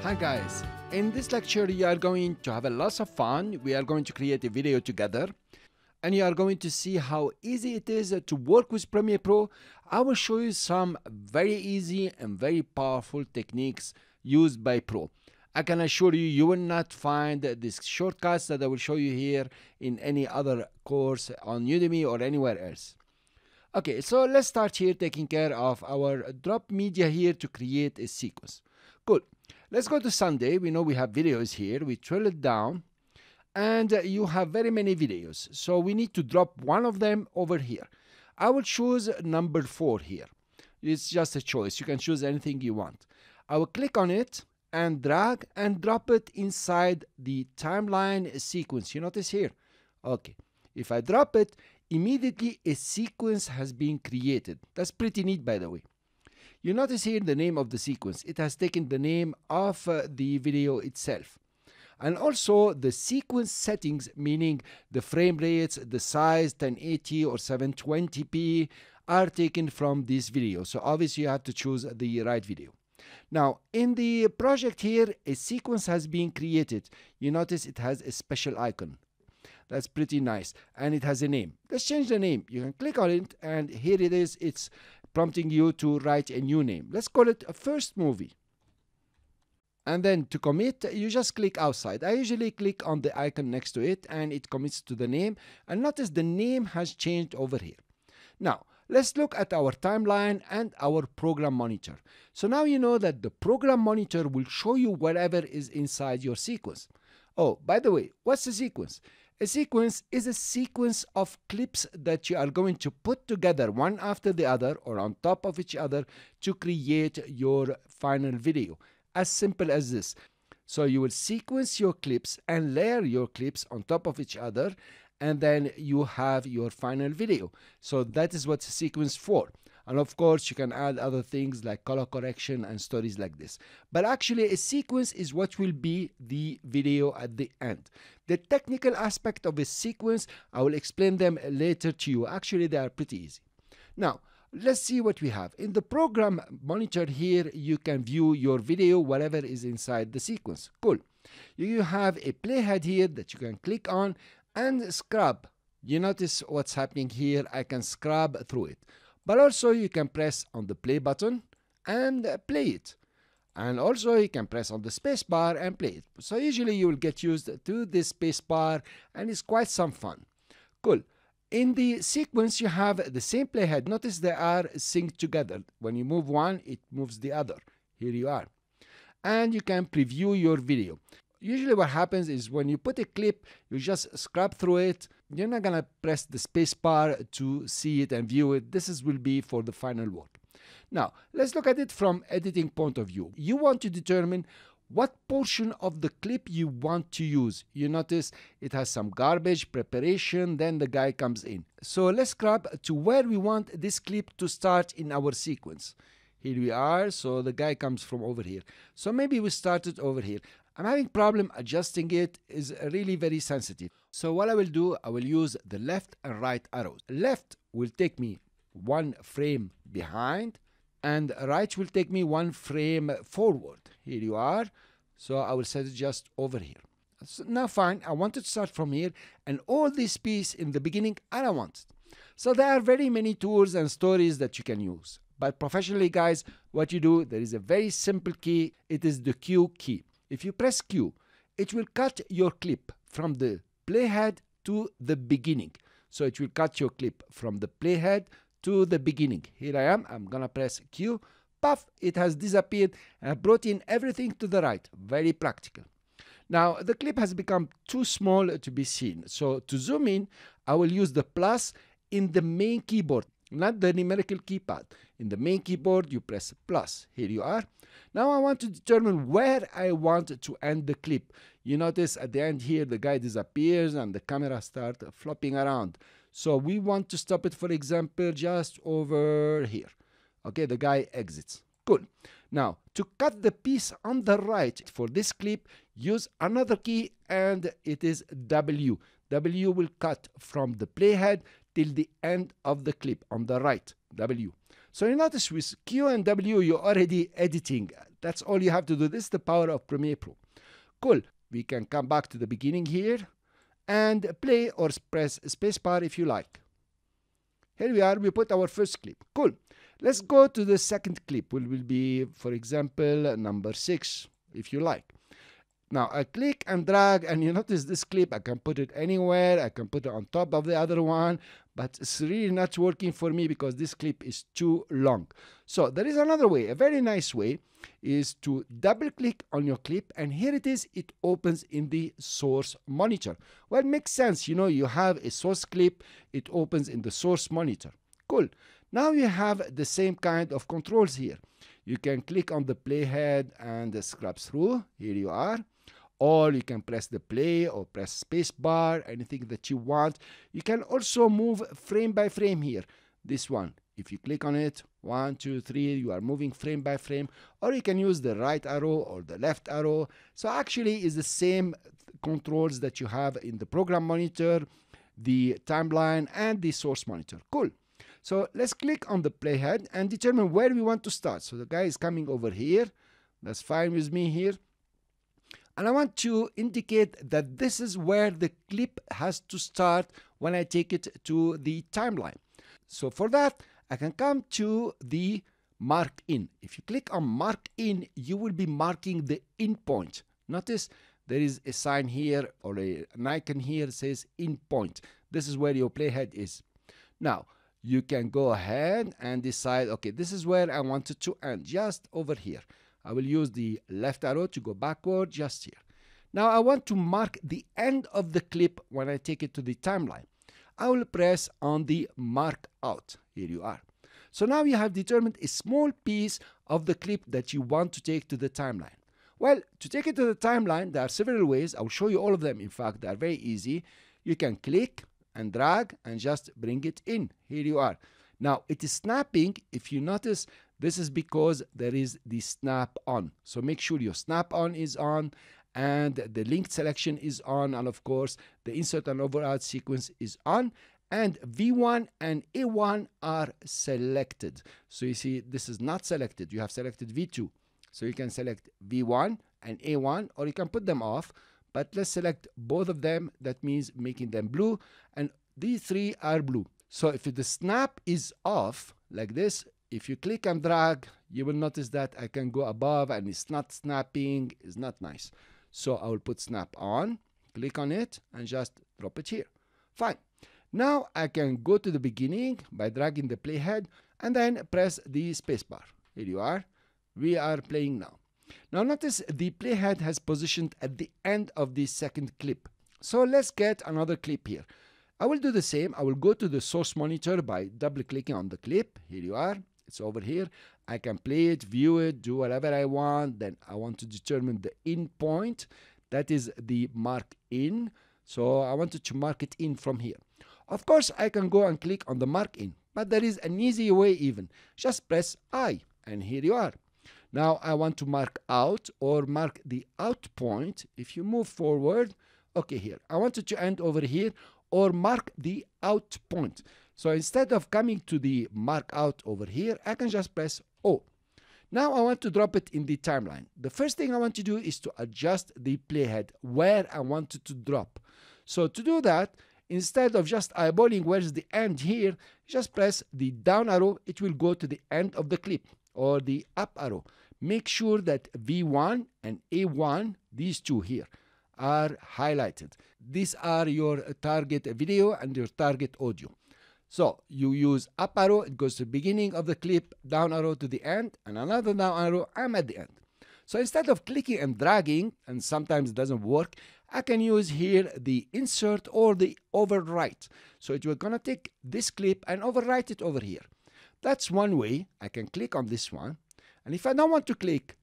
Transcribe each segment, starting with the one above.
Hi guys, in this lecture you are going to have a lot of fun. We are going to create a video together and you are going to see how easy it is to work with Premiere Pro. I will show you some very easy and very powerful techniques used by Pro. I can assure you, you will not find these shortcuts that I will show you here in any other course on Udemy or anywhere else. Okay, so let's start here taking care of our drop media here to create a sequence. Good. Let's go to Sunday. We know we have videos here. We scroll it down and you have very many videos. So we need to drop one of them over here. I will choose number 4 here. It's just a choice. You can choose anything you want. I will click on it and drag and drop it inside the timeline sequence. You notice here? Okay. If I drop it, immediately a sequence has been created. That's pretty neat, by the way. You notice here the name of the sequence. It has taken the name of the video itself. And also the sequence settings, meaning the frame rates, the size, 1080 or 720p, are taken from this video. So obviously you have to choose the right video. Now in the project here, a sequence has been created. You notice it has a special icon. That's pretty nice. And it has a name. Let's change the name. You can click on it and here it is. It's prompting you to write a new name. Let's call it a first movie. And then to commit, you just click outside. I usually click on the icon next to it and it commits to the name. And notice the name has changed over here. Now, let's look at our timeline and our program monitor. So now you know that the program monitor will show you whatever is inside your sequence. Oh, by the way, what's a sequence? A sequence is a sequence of clips that you are going to put together one after the other or on top of each other to create your final video. As simple as this. So you will sequence your clips and layer your clips on top of each other and then you have your final video. So that is what a sequence for. And of course, you can add other things like color correction and stories like this. But actually, a sequence is what will be the video at the end. The technical aspect of a sequence, I will explain them later to you. Actually, they are pretty easy. Now, let's see what we have. In the program monitor here, you can view your video, whatever is inside the sequence. Cool. You have a playhead here that you can click on and scrub. You notice what's happening here. I can scrub through it. But also you can press on the play button and play it. And also you can press on the space bar and play it. So usually you will get used to this space bar and it's quite some fun. Cool. In the sequence you have the same playhead. Notice they are synced together. When you move one, it moves the other. Here you are. And you can preview your video. Usually what happens is when you put a clip, you just scrub through it. You're not going to press the space bar to see it and view it. This will be for the final work. Now, let's look at it from editing point of view. You want to determine what portion of the clip you want to use. You notice it has some garbage, preparation, then the guy comes in. So let's scrub to where we want this clip to start in our sequence. Here we are. So the guy comes from over here. So maybe we start it over here. I'm having problem adjusting it. Is really very sensitive. So what I will do, I will use the left and right arrows. Left will take me one frame behind and right will take me one frame forward. Here you are. So I will set it just over here. So now fine, I want to start from here and all this piece in the beginning, I don't want it. So there are very many tools and stories that you can use. But professionally guys, what you do, there is a very simple key. It is the Q key. If you press Q, it will cut your clip from the playhead to the beginning. So it will cut your clip from the playhead to the beginning. Here I am. I'm going to press Q. Puff, it has disappeared and I brought in everything to the right. Very practical. Now, the clip has become too small to be seen. So to zoom in, I will use the plus in the main keyboard, not the numerical keypad. In the main keyboard, you press plus. Here you are. Now I want to determine where I want to end the clip. You notice at the end here, the guy disappears and the camera starts flopping around. So we want to stop it, for example, just over here. Okay, the guy exits. Cool. Now, to cut the piece on the right for this clip, use another key and it is W. W will cut from the playhead till the end of the clip on the right. W. So you notice with Q and W, you're already editing. That's all you have to do. This is the power of Premiere Pro. Cool. We can come back to the beginning here and play or press spacebar if you like. Here we are. We put our first clip. Cool. Let's go to the second clip. Will be, for example, number 6 if you like. Now I click and drag, and you notice this clip, I can put it anywhere. I can put it on top of the other one, but it's really not working for me because this clip is too long. So there is another way. A very nice way is to double click on your clip, and here it is. It opens in the source monitor. Well, it makes sense. You know, you have a source clip, it opens in the source monitor. Cool. Now you have the same kind of controls here. You can click on the playhead and scrub through. Here you are. Or you can press the play or press space bar, anything that you want. You can also move frame by frame here. This one, if you click on it, 1, 2, 3, you are moving frame by frame. Or you can use the right arrow or the left arrow. So actually it's the same controls that you have in the program monitor, the timeline, and the source monitor. Cool. So let's click on the playhead and determine where we want to start. So the guy is coming over here. That's fine with me here. And I want to indicate that this is where the clip has to start when I take it to the timeline. So for that, I can come to the mark in. If you click on mark in, you will be marking the in point. Notice there is a sign here or an icon here that says in point. This is where your playhead is. Now, you can go ahead and decide, okay, this is where I want it to end, just over here. I will use the left arrow to go backward just here. Now I want to mark the end of the clip when I take it to the timeline. I will press on the mark out. Here you are. So now you have determined a small piece of the clip that you want to take to the timeline. Well, to take it to the timeline, there are several ways. I will show you all of them. In fact, they are very easy. You can click and drag and just bring it in. Here you are. Now it is snapping. If you notice, this is because there is the snap on. So make sure your snap on is on and the linked selection is on, and of course the insert and override sequence is on, and V1 and A1 are selected. So you see this is not selected. You have selected V2. So you can select V1 and A1, or you can put them off, but let's select both of them. That means making them blue, and these three are blue. So if the snap is off like this, if you click and drag, you will notice that I can go above and it's not snapping. It's not nice. So I will put snap on, click on it, and just drop it here. Fine. Now I can go to the beginning by dragging the playhead and then press the spacebar. Here you are. We are playing now. Now notice the playhead has positioned at the end of the second clip. So let's get another clip here. I will do the same. I will go to the source monitor by double clicking on the clip. Here you are. It's over here. I can play it, view it, do whatever I want. Then I want to determine the in point. That is the mark in. So I wanted to mark it in from here. Of course, I can go and click on the mark in, but there is an easy way even. Just press I, and here you are. Now I want to mark out or mark the out point. If you move forward, okay, here. I want it to end over here or mark the out point. So instead of coming to the mark out over here, I can just press O. Now I want to drop it in the timeline. The first thing I want to do is to adjust the playhead where I want it to drop. So to do that, instead of just eyeballing where's the end here, just press the down arrow. It will go to the end of the clip, or the up arrow. Make sure that V1 and A1, these two here, are highlighted. These are your target video and your target audio. So you use up arrow, it goes to the beginning of the clip, down arrow to the end, and another down arrow, I'm at the end. So instead of clicking and dragging, and sometimes it doesn't work, I can use here the insert or the overwrite. So it will gonna take this clip and overwrite it over here. That's one way. I can click on this one. And if I don't want to click,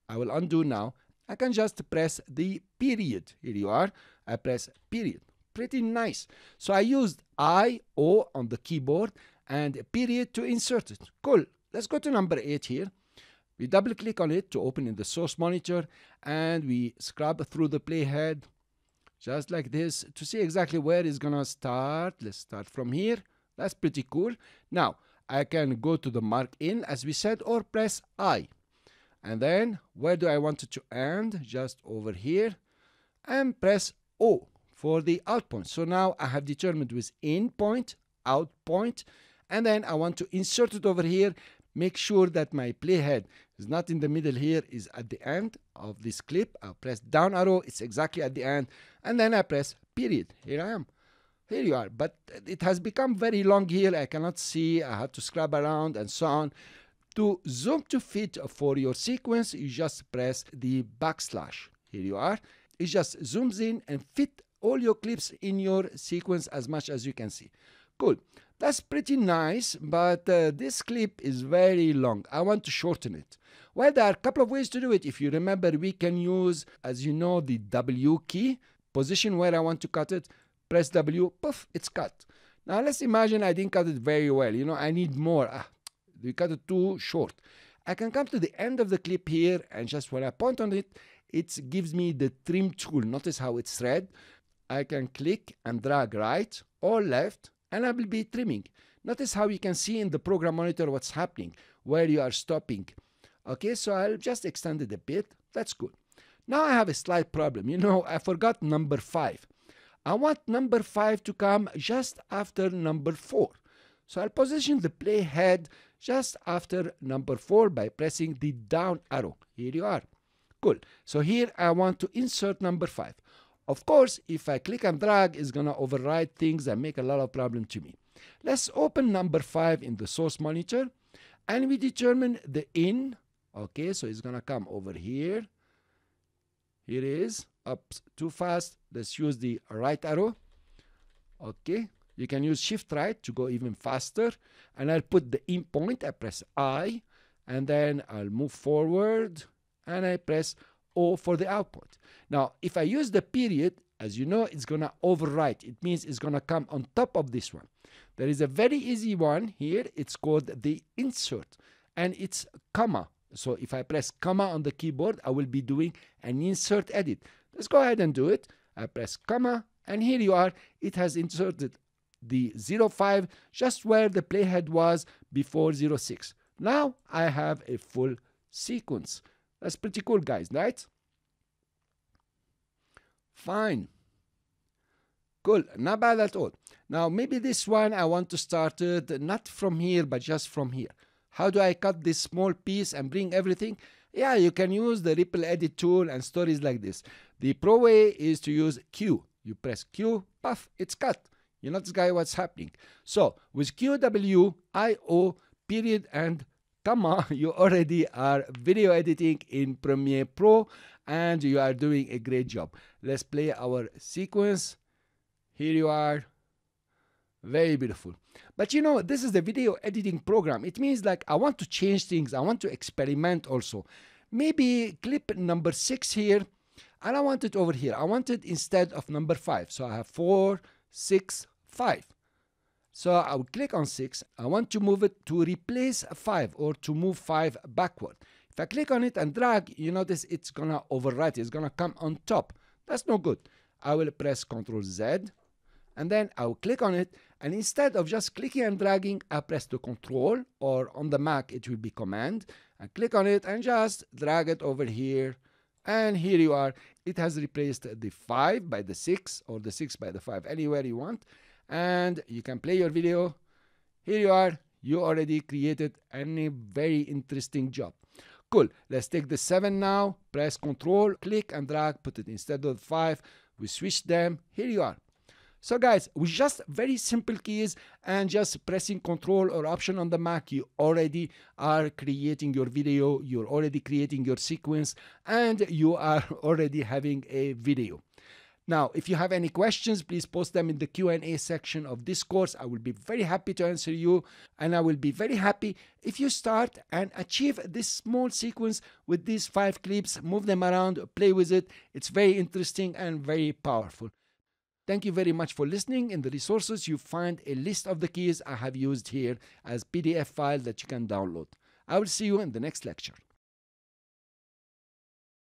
I will undo now. I can just press the period. Here you are. I press period. Pretty nice. So I used I, O on the keyboard and period to insert it. Cool. Let's go to number 8 here. We double click on it to open in the source monitor, and we scrub through the playhead just like this to see exactly where it's gonna start. Let's start from here. That's pretty cool. Now I can go to the mark in as we said, or press I. And then where do I want it to end? Just over here, and press O for the out point. So now I have determined with in point, out point, and then I want to insert it over here. Make sure that my playhead is not in the middle here, is at the end of this clip. I'll press down arrow, it's exactly at the end, and then I press period. Here I am. Here you are. But it has become very long here. I cannot see. I have to scrub around and so on. To zoom to fit for your sequence, you just press the backslash. Here you are. It just zooms in and fit all your clips in your sequence as much as you can see. Cool. That's pretty nice, but this clip is very long. I want to shorten it. Well, there are a couple of ways to do it. If you remember, we can use, as you know, the W key. Position where I want to cut it. Press W, poof, it's cut. Now let's imagine I didn't cut it very well. You know, I need more. We cut it too short. I can come to the end of the clip here, and just when I point on it, it gives me the trim tool. Notice how it's red. I can click and drag right or left, and I will be trimming. Notice how you can see in the program monitor what's happening, where you are stopping. Okay, so I'll just extend it a bit. That's good. Now I have a slight problem. You know, I forgot number 5. I want number 5 to come just after number 4. So I'll position the playhead just after number 4 by pressing the down arrow. Here you are. Cool. So here I want to insert number 5. Of course, if I click and drag, it's going to override things and make a lot of problem to me. Let's open number 5 in the source monitor, and we determine the in. Okay, so it's going to come over here. Here it is. Up too fast. Let's use the right arrow. Okay, you can use shift right to go even faster, and I'll put the in point. I press I, and then I'll move forward, and I press O for the output. Now, if I use the period, as you know, it's going to overwrite. It means it's going to come on top of this one. There is a very easy one here. It's called the insert, and it's comma. So if I press comma on the keyboard, I will be doing an insert edit. Let's go ahead and do it. I press comma, and here you are. It has inserted the 05 just where the playhead was before 06. Now I have a full sequence. That's pretty cool, guys, right? Fine. Cool, not bad at all. Now maybe this one I want to start it not from here, but just from here. How do I cut this small piece and bring everything? Yeah, you can use the ripple edit tool and stories like this. The pro way is to use Q. You press Q, puff, it's cut. You notice, guys, what's happening. So with QW, IO, period, and comma, you already are video editing in Premiere Pro, and you are doing a great job. Let's play our sequence. Here you are. Very beautiful. But you know, this is the video editing program. It means like I want to change things. I want to experiment also. Maybe clip number 6 here, and I want it over here. I want it instead of number 5. So I have 4, 6, 5. So I will click on 6. I want to move it to replace 5 or to move 5 backward. If I click on it and drag, you notice it's going to overwrite. It's going to come on top. That's no good. I will press Ctrl Z, and then I will click on it, and instead of just clicking and dragging, I press the Control, or on the Mac it will be Command, and click on it and just drag it over here, and here you are. It has replaced the 5 by the 6 or the 6 by the 5, anywhere you want, and you can play your video. Here you are. You already created a very interesting job. Cool. Let's take the 7 now. Press Control, click and drag, put it instead of 5. We switch them. Here you are. So guys, with just very simple keys and just pressing Control or Option on the Mac, you already are creating your video, you're already creating your sequence, and you are already having a video. Now, if you have any questions, please post them in the Q&A section of this course. I will be very happy to answer you, and I will be very happy if you start and achieve this small sequence with these 5 clips, move them around, play with it. It's very interesting and very powerful. Thank you very much for listening. In the resources, you find a list of the keys I have used here as PDF file that you can download. I will see you in the next lecture.